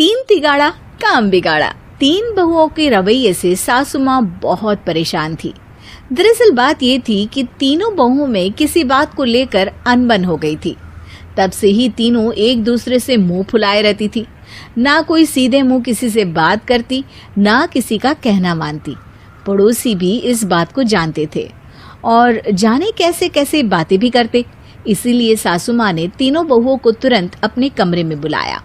तीन तिगाड़ा काम बिगाड़ा। तीन बहुओं के रवैये से सासू माँ बहुत परेशान थी। दरअसल बात ये थी कि तीनों बहुओं में किसी बात को लेकर अनबन हो गई थी। तब से ही तीनों एक दूसरे से मुंह फुलाए रहती थी। ना कोई सीधे मुंह किसी से बात करती, ना किसी का कहना मानती। पड़ोसी भी इस बात को जानते थे और जाने कैसे कैसे बातें भी करते। इसीलिए सासू माँ ने तीनों बहुओं को तुरंत अपने कमरे में बुलाया।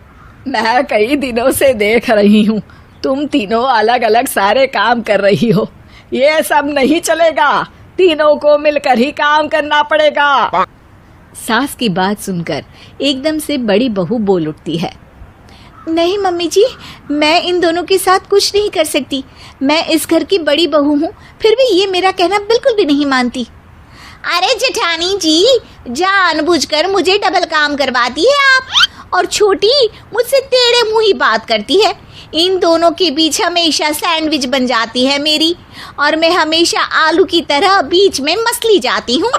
मैं कई दिनों से देख रही हूँ, तुम तीनों अलग अलग सारे काम कर रही हो। ये सब नहीं चलेगा, तीनों को मिलकर ही काम करना पड़ेगा। सास की बात सुनकर एकदम से बड़ी बहू बोल उठती है। नहीं मम्मी जी, मैं इन दोनों के साथ कुछ नहीं कर सकती। मैं इस घर की बड़ी बहू हूँ, फिर भी ये मेरा कहना बिल्कुल भी नहीं मानती। अरे जेठानी जी, जानबूझकर मुझे डबल काम करवाती है आप। और छोटी मुझसे टेढ़े मुंह ही बात करती है। इन दोनों के बीच हमेशा सैंडविच बन जाती है मेरी, और मैं हमेशा आलू की तरह बीच में मसली जाती हूँ।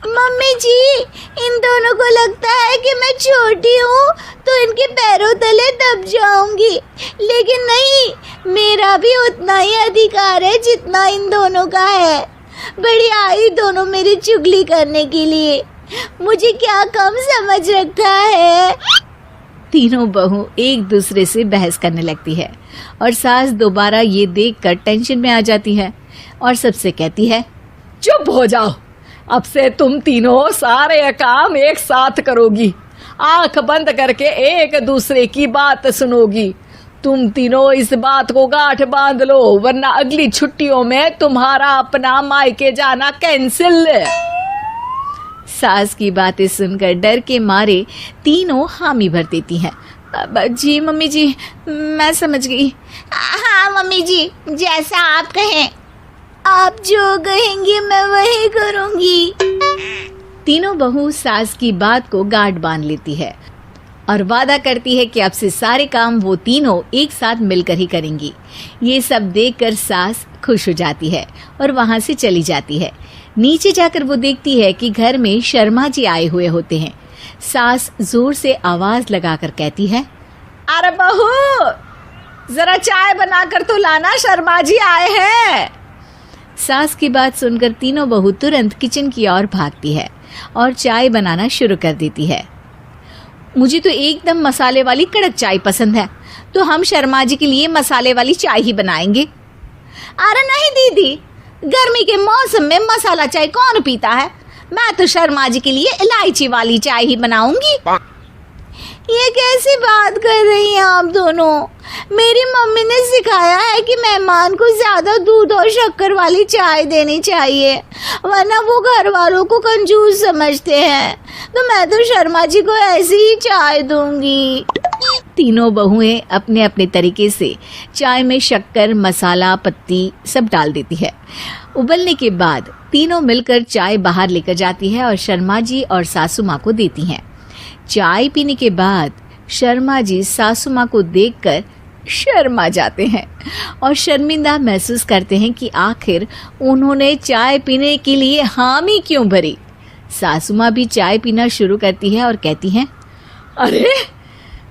मम्मी जी, इन दोनों को लगता है कि मैं छोटी हूँ तो इनके पैरों तले दब जाऊंगी, लेकिन नहीं, मेरा भी उतना ही अधिकार है जितना इन दोनों का है। बढ़िया आई दोनों मेरी चुगली करने के लिए, मुझे क्या कम समझ रखा है। तीनों बहू एक दूसरे से बहस करने लगती है और सास दोबारा ये देखकर टेंशन में आ जाती है और सबसे कहती है, चुप हो जाओ, अब से तुम तीनों सारे काम एक साथ करोगी। आंख बंद करके एक दूसरे की बात सुनोगी। तुम तीनों इस बात को गांठ बांध लो, वरना अगली छुट्टियों में तुम्हारा अपना मायके जाना कैंसिल। सास की बातें सुनकर डर के मारे तीनों हामी भर देती हैं। जी मम्मी जी, मैं समझ गई। हाँ मम्मी जी, जैसा आप कहें। आप जो कहेंगी मैं वही करूंगी। तीनों बहू सास की बात को गांठ बांध लेती है और वादा करती है कि अब से सारे काम वो तीनों एक साथ मिलकर ही करेंगी। ये सब देखकर सास खुश हो जाती है और वहां से चली जाती है। नीचे जाकर वो देखती है कि घर में शर्मा जी आए हुए होते हैं। सास जोर से आवाज लगाकर कहती है, अरे बहू, जरा चाय बनाकर तो लाना, शर्मा जी आए हैं। सास की बात सुनकर तीनों बहू तुरंत किचन की ओर भागती है और चाय बनाना शुरू कर देती है। मुझे तो एकदम मसाले वाली कड़क चाय पसंद है, तो हम शर्मा जी के लिए मसाले वाली चाय ही बनाएंगे। अरे नहीं दीदी, गर्मी के मौसम में मसाला चाय कौन पीता है? मैं तो शर्मा जी के लिए इलायची वाली चाय ही बनाऊंगी। ये कैसी बात कर रही हैं आप दोनों? मेरी मम्मी ने सिखाया है कि मेहमान को ज्यादा दूध और शक्कर वाली चाय देनी चाहिए, वरना वो घर वालों को कंजूस समझते हैं। तो मैं तो शर्मा जी को ऐसी ही चाय दूंगी। तीनों बहुएं अपने अपने तरीके से चाय में शक्कर, मसाला, पत्ती सब डाल देती है। उबलने के बाद तीनों मिलकर चाय बाहर लेकर जाती है और शर्मा जी और सासू माँ को देती हैं। चाय पीने के बाद शर्मा जी सासू माँ को देखकर शर्मा जाते हैं और शर्मिंदा महसूस करते हैं कि आखिर उन्होंने चाय पीने के लिए हामी क्यों भरी। सासू माँ भी चाय पीना शुरू करती है और कहती हैं, अरे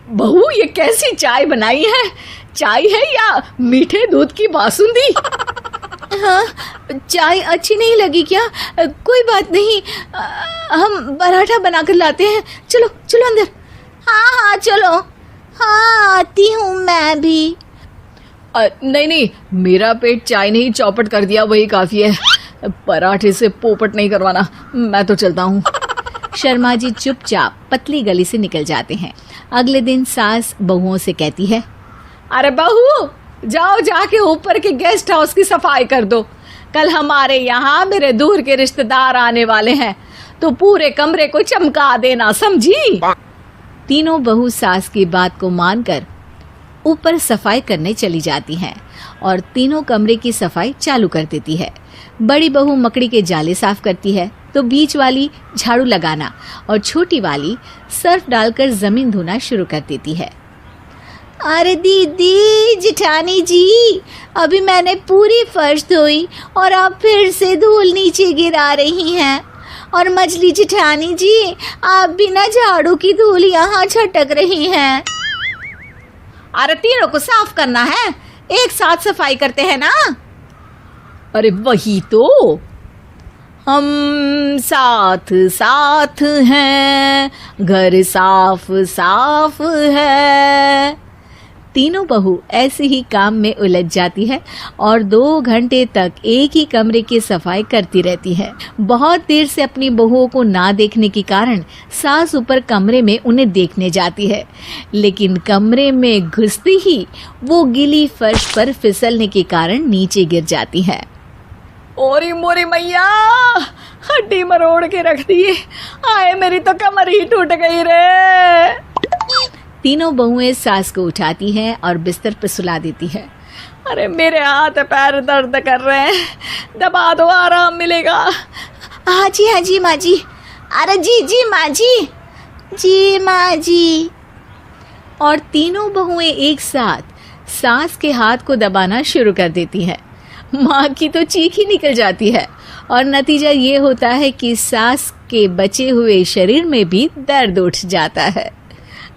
बहू, ये कैसी चाय बनाई है? चाय है या मीठे दूध की बासुंदी? हाँ, चाय अच्छी नहीं लगी क्या? कोई बात नहीं, हम पराठा बनाकर लाते हैं। चलो चलो अंदर। हाँ हाँ चलो। हाँ आती हूँ मैं भी। नहीं नहीं, मेरा पेट चाय ने ही चौपट कर दिया, वही काफी है। पराठे से पोपट नहीं करवाना, मैं तो चलता हूँ। शर्मा जी चुपचाप पतली गली से निकल जाते हैं। अगले दिन सास बहुओं से कहती है, अरे बहू, जाओ जाके ऊपर के गेस्ट हाउस की सफाई कर दो। कल हमारे यहाँ मेरे दूर के रिश्तेदार आने वाले हैं, तो पूरे कमरे को चमका देना, समझी? तीनों बहू सास की बात को मानकर ऊपर सफाई करने चली जाती हैं और तीनों कमरे की सफाई चालू कर देती है। बड़ी बहू मकड़ी के जाले साफ करती है, तो बीच वाली झाड़ू लगाना और छोटी वाली सर्फ डालकर जमीन धोना शुरू कर देती है। अरे दीदी, जेठानी जी, अभी मैंने पूरी फर्श धोई और आप फिर से धूल नीचे गिरा रही हैं। और मछली जेठानी जी, आप बिना झाड़ू की धूल यहाँ छटक रही हैं। अरे तीनों को साफ करना है, एक साथ सफाई करते हैं ना। अरे वही तो, हम साथ साथ हैं, घर साफ साफ है। तीनों बहू ऐसे ही काम में उलझ जाती है और 2 घंटे तक एक ही कमरे की सफाई करती रहती है। बहुत देर से अपनी बहुओं को ना देखने के कारण सास ऊपर कमरे में उन्हें देखने जाती है, लेकिन कमरे में घुसते ही वो गीली फर्श पर फिसलने के कारण नीचे गिर जाती है। ओरी मोरी मैया, हड्डी मरोड़ के रख दी। आए मेरी तो कमर ही टूट गई रे। तीनों बहुएं सास को उठाती हैं और बिस्तर पर सुला देती है। अरे मेरे हाथ पैर दर्द कर रहे हैं, दबा दो, आराम मिलेगा। हाँ जी माँ जी। अरे जी माँ जी माँ जी। और तीनों बहुएं एक साथ सास के हाथ को दबाना शुरू कर देती हैं। माँ की तो चीख ही निकल जाती है और नतीजा ये होता है कि सास के बचे हुए शरीर में भी दर्द उठ जाता है।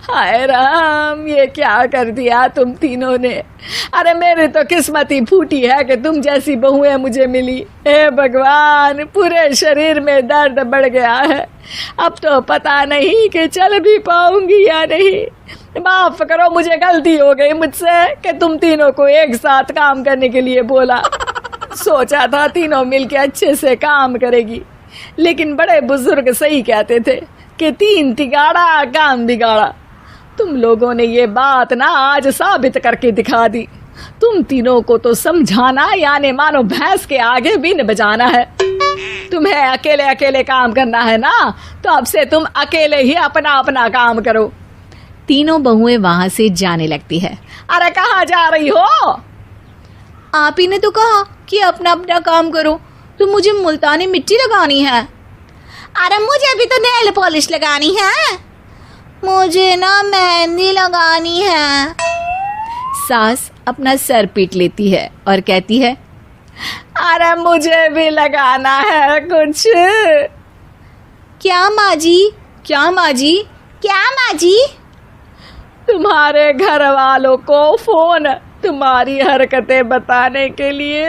हाय राम, ये क्या कर दिया तुम तीनों ने। अरे मेरी तो किस्मत ही फूटी है कि तुम जैसी बहुएं मुझे मिली। हे भगवान, पूरे शरीर में दर्द बढ़ गया है। अब तो पता नहीं कि चल भी पाऊंगी या नहीं। माफ करो, मुझे गलती हो गई मुझसे कि तुम तीनों को एक साथ काम करने के लिए बोला। सोचा था तीनों मिलके अच्छे से काम करेगी, लेकिन बड़े बुजुर्ग सही कहते थे कि 3 तिगाड़ा काम बिगाड़ा। तुम लोगों ने ये बात ना आज साबित करके दिखा दी। तुम तीनों को तो समझाना यानी मानो भैंस के आगे बीन बजाना है। तुम्हें अकेले अकेले काम करना है ना, तो अब से तुम अकेले ही अपना अपना काम करो। तीनों बहुएं वहां से जाने लगती है। अरे कहाँ जा रही हो? आप ही ने तो कहा कि अपना अपना काम करो, तो मुझे मुल्तानी मिट्टी लगानी है। अरे मुझे भी तो नेल पॉलिश लगानी है, मुझे ना मेहंदी लगानी है। सास अपना सर पीट लेती है और कहती है, अरे मुझे भी लगाना है कुछ। क्या माँ जी? क्या माँ जी? क्या माँ जी? तुम्हारे घर वालों को फोन तुम्हारी हरकतें बताने के लिए।